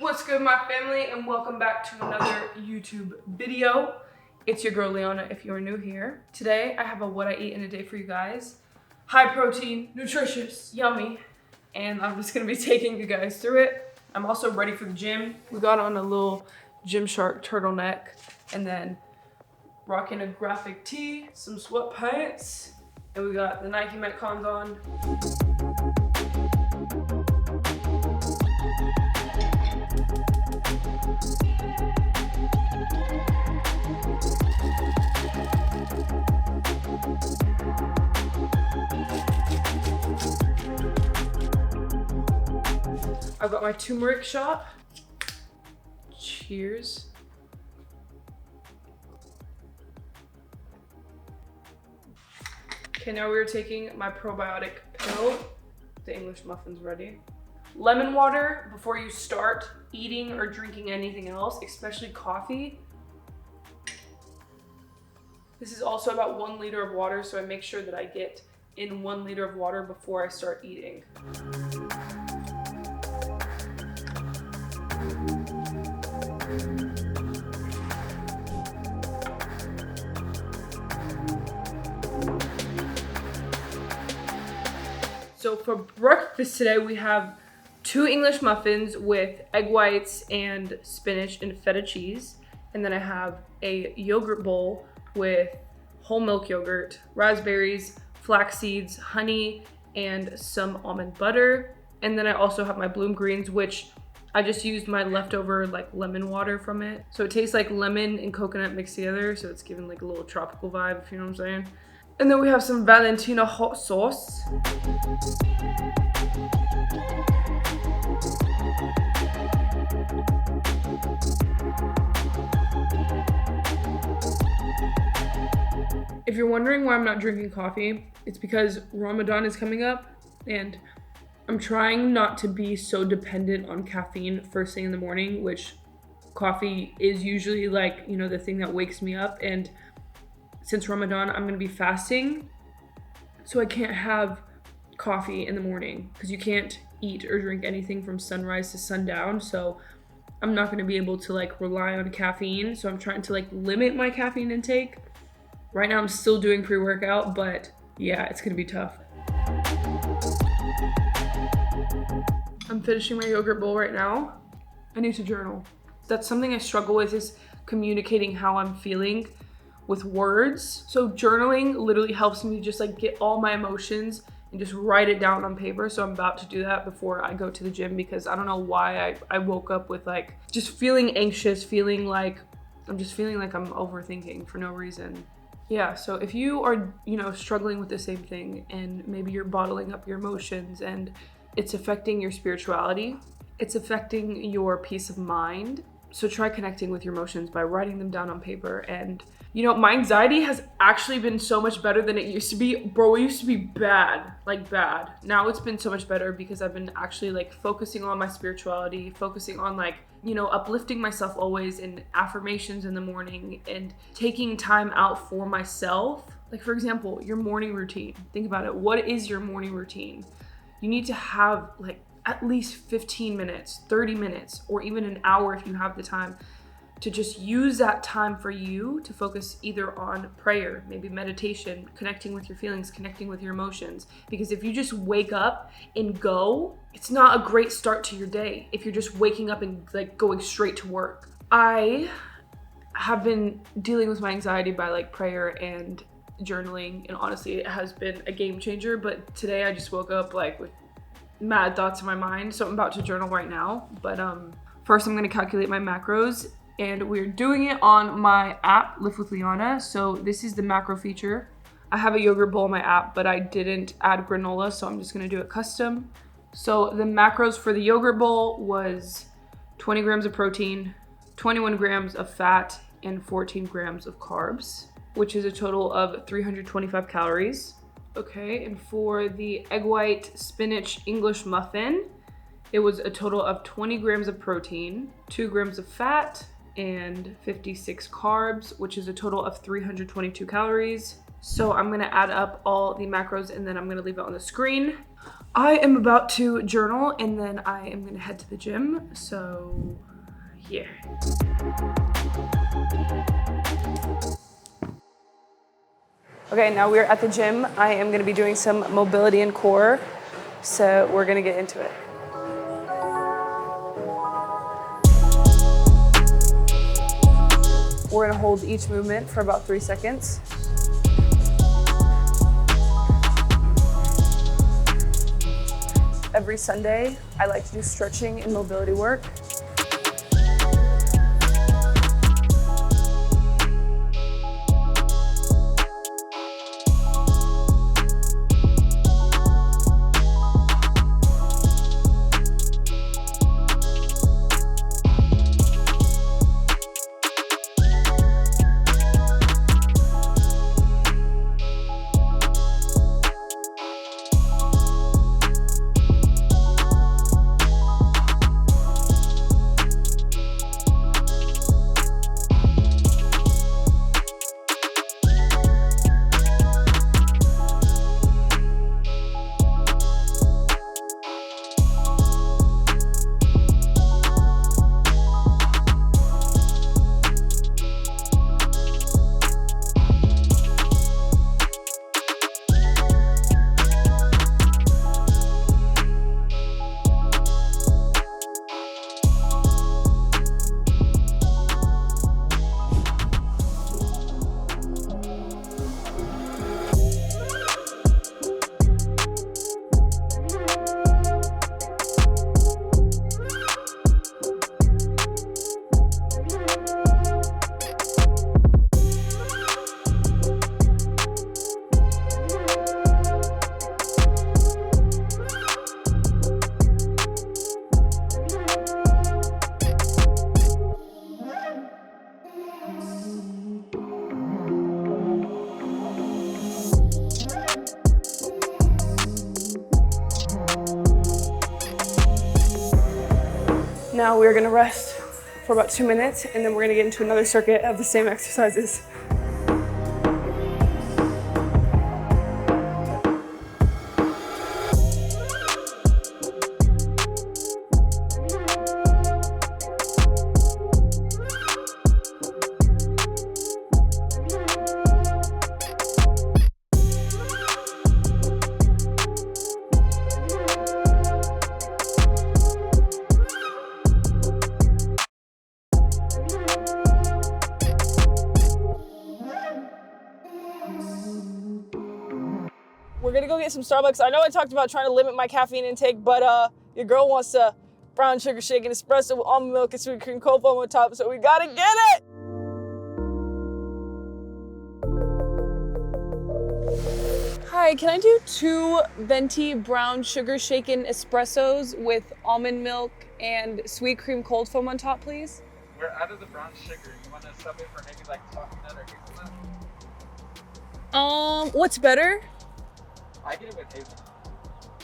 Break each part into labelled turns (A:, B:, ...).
A: What's good, my family, and welcome back to another YouTube video. It's your girl Leana if you're new here. Today I have a what I eat in a day for you guys. High protein, nutritious, yummy, and I'm just gonna be taking you guys through it. I'm also ready for the gym. We got on a little Gymshark turtleneck and then rocking a graphic tee, some sweatpants, and we got the Nike Metcons on. I've got my turmeric shot. Cheers. Okay, now we're taking my probiotic pill. The English muffin's ready. Lemon water before you start eating or drinking anything else, especially coffee. This is also about 1 liter of water, so I make sure that I get in 1 liter of water before I start eating. So for breakfast today, we have 2 English muffins with egg whites and spinach and feta cheese. And then I have a yogurt bowl with whole milk yogurt, raspberries, flax seeds, honey, and some almond butter. And then I also have my bloom greens, which I just used my leftover like lemon water from it. So it tastes like lemon and coconut mixed together. So it's giving like a little tropical vibe, if you know what I'm saying. And then we have some Valentina hot sauce. If you're wondering why I'm not drinking coffee, it's because Ramadan is coming up and I'm trying not to be so dependent on caffeine first thing in the morning, which coffee is usually like, you know, the thing that wakes me up. And since Ramadan, I'm gonna be fasting, so I can't have coffee in the morning because you can't eat or drink anything from sunrise to sundown. So I'm not gonna be able to like rely on caffeine. So I'm trying to like limit my caffeine intake. Right now I'm still doing pre-workout, but yeah, it's gonna be tough. I'm finishing my yogurt bowl right now. I need to journal. That's something I struggle with, is communicating how I'm feeling with words. So journaling literally helps me just like get all my emotions and just write it down on paper. So I'm about to do that before I go to the gym because I don't know why I woke up with like just feeling anxious, feeling like I'm overthinking for no reason. Yeah, so if you are, you know, struggling with the same thing and maybe you're bottling up your emotions and it's affecting your spirituality, it's affecting your peace of mind. So try connecting with your emotions by writing them down on paper. And you know, my anxiety has actually been so much better than it used to be. Bro, it used to be bad, like bad. Now it's been so much better because I've been actually like focusing on my spirituality, focusing on like, you know, uplifting myself always in affirmations in the morning and taking time out for myself. Like for example, your morning routine. Think about it. What is your morning routine? You need to have like at least 15 minutes, 30 minutes, or even an hour if you have the time to just use that time for you to focus either on prayer, maybe meditation, connecting with your feelings, connecting with your emotions. Because if you just wake up and go, it's not a great start to your day if you're just waking up and like going straight to work. I have been dealing with my anxiety by like prayer and journaling, and honestly it has been a game changer. But today I just woke up like with mad thoughts in my mind, so I'm about to journal right now. But first I'm gonna calculate my macros, and we're doing it on my app, Live with Leana. So this is the macro feature. I have a yogurt bowl in my app, but I didn't add granola, so I'm just gonna do it custom. So the macros for the yogurt bowl was 20 grams of protein, 21 grams of fat, and 14 grams of carbs, which is a total of 325 calories. Okay, and for the egg white spinach English muffin, it was a total of 20 grams of protein, 2 grams of fat, and 56 carbs, which is a total of 322 calories. So I'm gonna add up all the macros and then I'm gonna leave it on the screen. I am about to journal and then I am gonna head to the gym. So yeah. Okay, now we're at the gym. I am gonna be doing some mobility and core. So we're gonna get into it. We're gonna hold each movement for about 3 seconds. Every Sunday, I like to do stretching and mobility work. Now we're gonna rest for about 2 minutes and then we're gonna get into another circuit of the same exercises. We're gonna go get some Starbucks. I know I talked about trying to limit my caffeine intake, but your girl wants a brown sugar shake and espresso with almond milk and sweet cream cold foam on top, so we gotta get it! Hi, can I do 2 venti brown sugar shaken espressos with almond milk and sweet cream cold foam on top, please?
B: We're out of the brown sugar. You want to sub it for maybe like chocolate nut or hazelnut?
A: What's better?
B: I get it with hazelnut.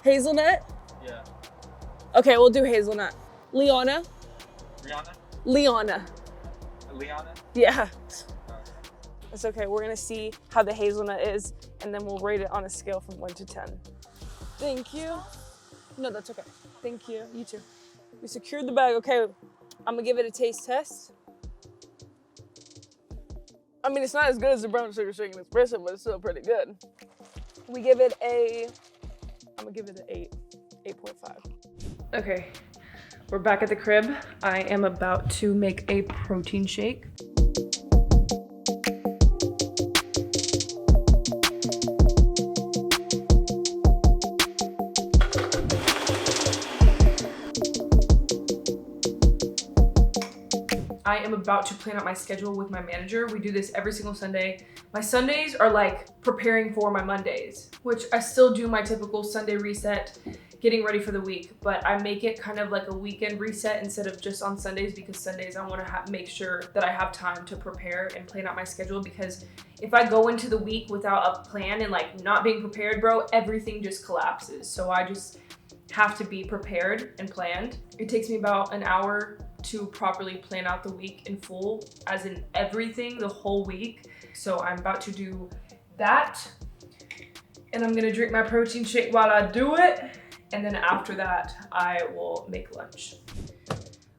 A: Hazelnut?
B: Yeah.
A: Okay, we'll do hazelnut. Leana?
B: Rihanna?
A: Leana.
B: Leana?
A: Yeah. It's okay, we're gonna see how the hazelnut is and then we'll rate it on a scale from 1 to 10. Thank you. No, that's okay. Thank you, you too. We secured the bag, okay. I'm gonna give it a taste test. I mean, it's not as good as the brown sugar shaken espresso, but it's still pretty good. We give it I'm gonna give it an 8.5. Okay, we're back at the crib. I am about to make a protein shake. I am about to plan out my schedule with my manager. We do this every single Sunday. My Sundays are like preparing for my Mondays, which I still do my typical Sunday reset, getting ready for the week, but I make it kind of like a weekend reset instead of just on Sundays, because Sundays I want to make sure that I have time to prepare and plan out my schedule, because if I go into the week without a plan and like not being prepared, bro, everything just collapses. So I just have to be prepared and planned. It takes me about an hour to properly plan out the week in full, as in everything, the whole week. So I'm about to do that. And I'm gonna drink my protein shake while I do it. And then after that, I will make lunch.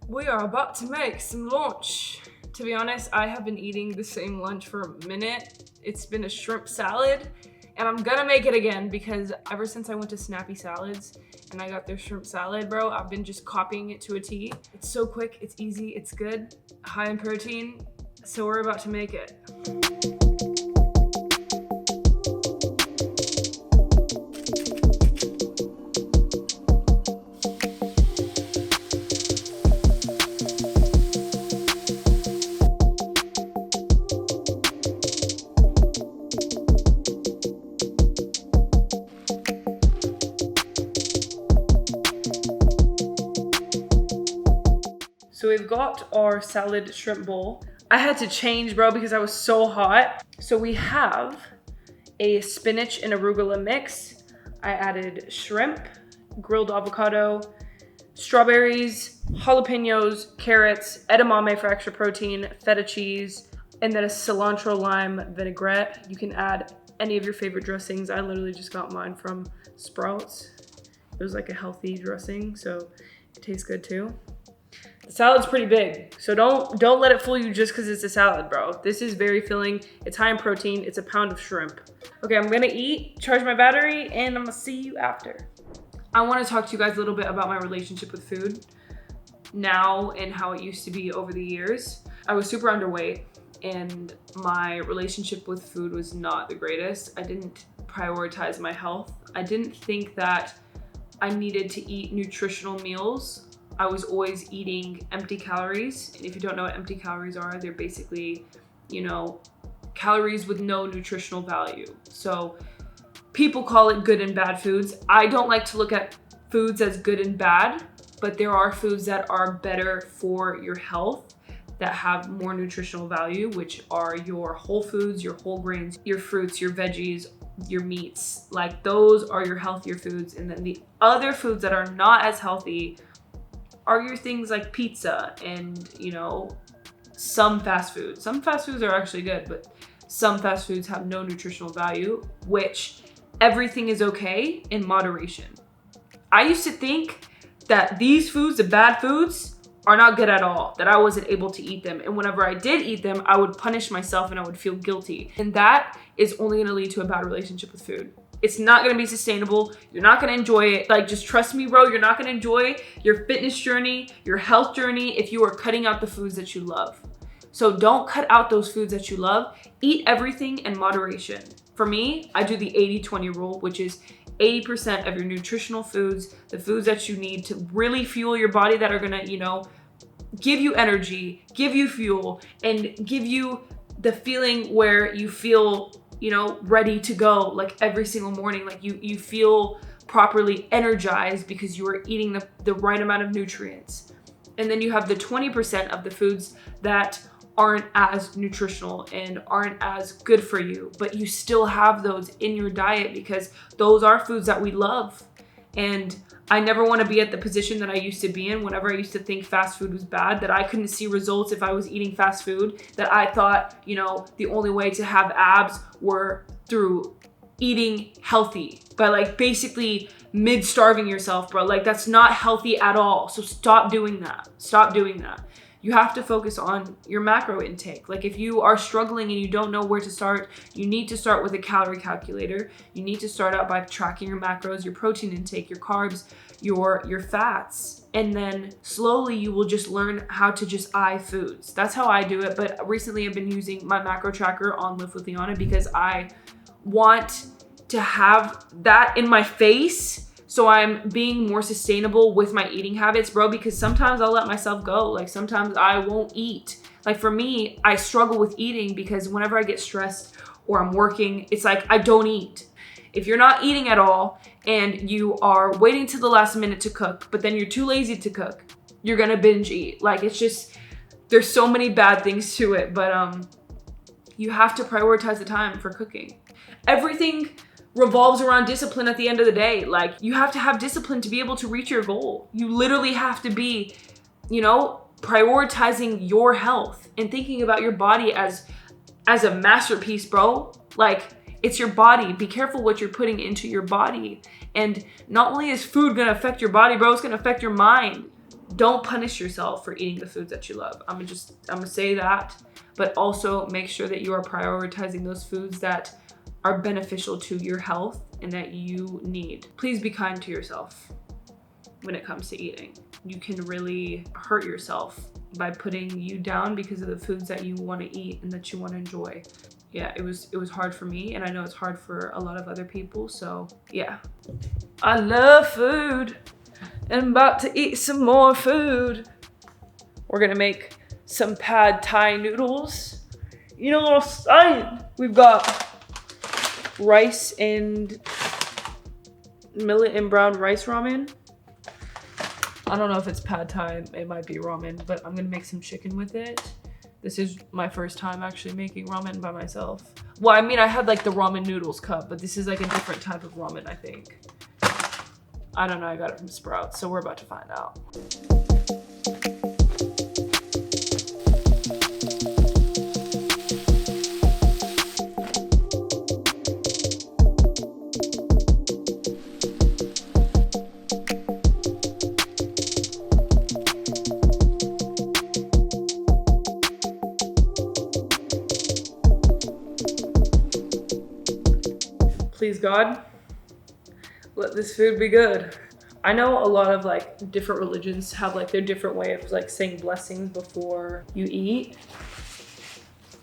A: We are about to make some lunch. To be honest, I have been eating the same lunch for a minute. It's been a shrimp salad, and I'm gonna make it again because ever since I went to Snappy Salads and I got their shrimp salad, bro, I've been just copying it to a T. It's so quick, it's easy, it's good, high in protein, so we're about to make it. So we've got our salad shrimp bowl. I had to change, bro, because I was so hot. So we have a spinach and arugula mix. I added shrimp, grilled avocado, strawberries, jalapenos, carrots, edamame for extra protein, feta cheese, and then a cilantro lime vinaigrette. You can add any of your favorite dressings. I literally just got mine from Sprouts. It was like a healthy dressing, so it tastes good too. The salad's pretty big, so don't let it fool you just because it's a salad, bro. This is very filling. It's high in protein. It's a pound of shrimp. Okay, I'm gonna eat, charge my battery, and I'm gonna see you after. I want to talk to you guys a little bit about my relationship with food now and how it used to be over the years. I was super underweight, and my relationship with food was not the greatest. I didn't prioritize my health. I didn't think that I needed to eat nutritional meals. I was always eating empty calories. And if you don't know what empty calories are, they're basically, calories with no nutritional value. So people call it good and bad foods. I don't like to look at foods as good and bad, but there are foods that are better for your health that have more nutritional value, which are your whole foods, your whole grains, your fruits, your veggies, your meats. Like those are your healthier foods. And then the other foods that are not as healthy are your things like pizza and, some fast foods. Some fast foods are actually good, but some fast foods have no nutritional value, which everything is okay in moderation. I used to think that these foods, the bad foods, are not good at all, that I wasn't able to eat them. And whenever I did eat them, I would punish myself and I would feel guilty. And that is only gonna lead to a bad relationship with food. It's not gonna be sustainable. You're not gonna enjoy it. Like, just trust me, bro, you're not gonna enjoy your fitness journey, your health journey, if you are cutting out the foods that you love. So don't cut out those foods that you love. Eat everything in moderation. For me, I do the 80-20 rule, which is 80% of your nutritional foods, the foods that you need to really fuel your body that are gonna, give you energy, give you fuel, and give you the feeling where you feel ready to go, like every single morning, like you feel properly energized because you are eating the right amount of nutrients. And then you have the 20% of the foods that aren't as nutritional and aren't as good for you, but you still have those in your diet because those are foods that we love. And I never want to be at the position that I used to be in whenever I used to think fast food was bad, that I couldn't see results if I was eating fast food, that I thought, the only way to have abs were through eating healthy, by basically mid-starving yourself, bro. That's not healthy at all. So stop doing that. Stop doing that. You have to focus on your macro intake. If you are struggling and you don't know where to start, you need to start with a calorie calculator. You need to start out by tracking your macros, your protein intake, your carbs, your fats. And then slowly you will just learn how to just eye foods. That's how I do it. But recently I've been using my macro tracker on Live with Leana because I want to have that in my face. So I'm being more sustainable with my eating habits, bro, because sometimes I'll let myself go. Sometimes I won't eat. For me, I struggle with eating because whenever I get stressed or I'm working, it's I don't eat. If you're not eating at all and you are waiting till the last minute to cook, but then you're too lazy to cook, you're gonna binge eat. It's just, there's so many bad things to it, but you have to prioritize the time for cooking. Everything revolves around discipline at the end of the day. You have to have discipline to be able to reach your goal. You literally have to be, prioritizing your health and thinking about your body as a masterpiece, bro. It's your body. Be careful what you're putting into your body. And not only is food gonna affect your body, bro, it's gonna affect your mind. Don't punish yourself for eating the foods that you love. I'm gonna say that, but also make sure that you are prioritizing those foods that are beneficial to your health and that you need. Please be kind to yourself when it comes to eating. You can really hurt yourself by putting you down because of the foods that you want to eat and that you want to enjoy. Yeah, it was hard for me, and I know it's hard for a lot of other people, so yeah. I love food, and I'm about to eat some more food. We're gonna make some pad thai noodles. You know what I'm saying? We've got rice and millet and brown rice ramen. I don't know if it's pad thai, it might be ramen, but I'm gonna make some chicken with it. This is my first time actually making ramen by myself. Well, I mean, I had like the ramen noodles cup, but this is like a different type of ramen, I think. I don't know, I got it from Sprouts, so we're about to find out. Please God, let this food be good. I know a lot of like different religions have like their different way of like saying blessings before you eat.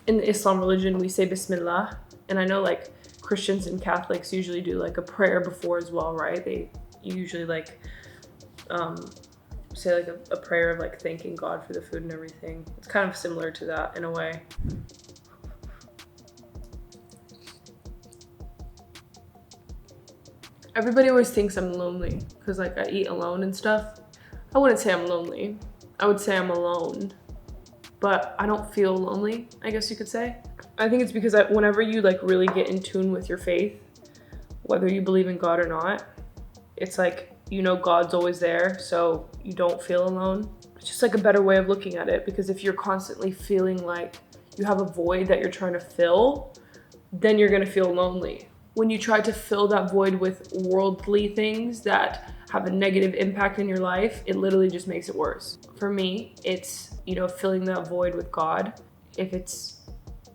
A: In the Islam religion, we say Bismillah. And I know like Christians and Catholics usually do like a prayer before as well, right? They usually like say like a prayer of like thanking God for the food and everything. It's kind of similar to that in a way. Everybody always thinks I'm lonely because like I eat alone and stuff. I wouldn't say I'm lonely. I would say I'm alone, but I don't feel lonely, I guess you could say. I think it's because whenever you like really get in tune with your faith, whether you believe in God or not, it's like, you know, God's always there, so you don't feel alone. It's just like a better way of looking at it, because if you're constantly feeling like you have a void that you're trying to fill, then you're gonna feel lonely. When you try to fill that void with worldly things that have a negative impact in your life, it literally just makes it worse. For me, it's, you know, filling that void with God. If it's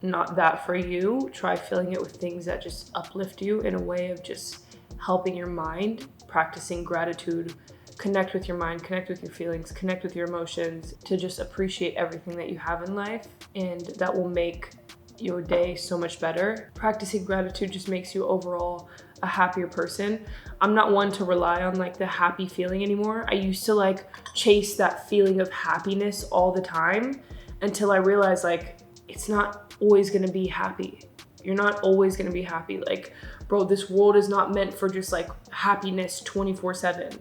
A: not that for you, try filling it with things that just uplift you in a way of just helping your mind, practicing gratitude, connect with your mind, connect with your feelings, connect with your emotions, to just appreciate everything that you have in life, and that will make your day so much better. Practicing gratitude just makes you overall a happier person. I'm not one to rely on like the happy feeling anymore. I used to like chase that feeling of happiness all the time until I realized like it's not always gonna be happy. You're not always gonna be happy. Like, bro, this world is not meant for just like happiness 24/7.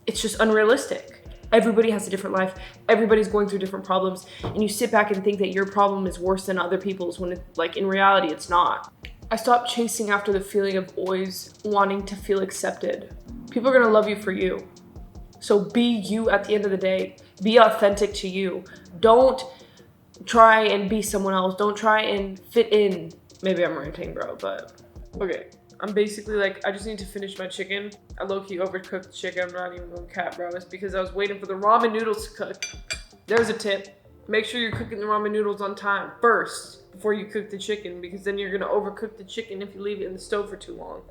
A: It's just unrealistic. Everybody has a different life. Everybody's going through different problems. And you sit back and think that your problem is worse than other people's when like in reality, it's not. I stopped chasing after the feeling of always wanting to feel accepted. People are gonna love you for you. So be you at the end of the day. Be authentic to you. Don't try and be someone else. Don't try and fit in. Maybe I'm ranting, bro, but okay. I'm basically like, I just need to finish my chicken. I low-key overcooked the chicken. I'm not even going to cap, bro. It's because I was waiting for the ramen noodles to cook. There's a tip. Make sure you're cooking the ramen noodles on time first before you cook the chicken, because then you're going to overcook the chicken if you leave it in the stove for too long.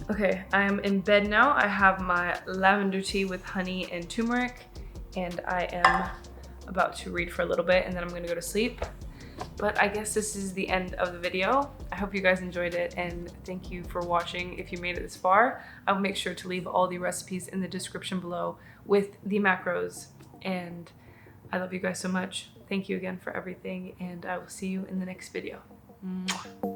A: Okay, I am in bed now. I have my lavender tea with honey and turmeric, and I am about to read for a little bit, and then I'm gonna go to sleep. But I guess this is the end of the video. I hope you guys enjoyed it, and thank you for watching if you made it this far. I'll make sure to leave all the recipes in the description below with the macros, and I love you guys so much. Thank you again for everything, and I will see you in the next video. Mwah.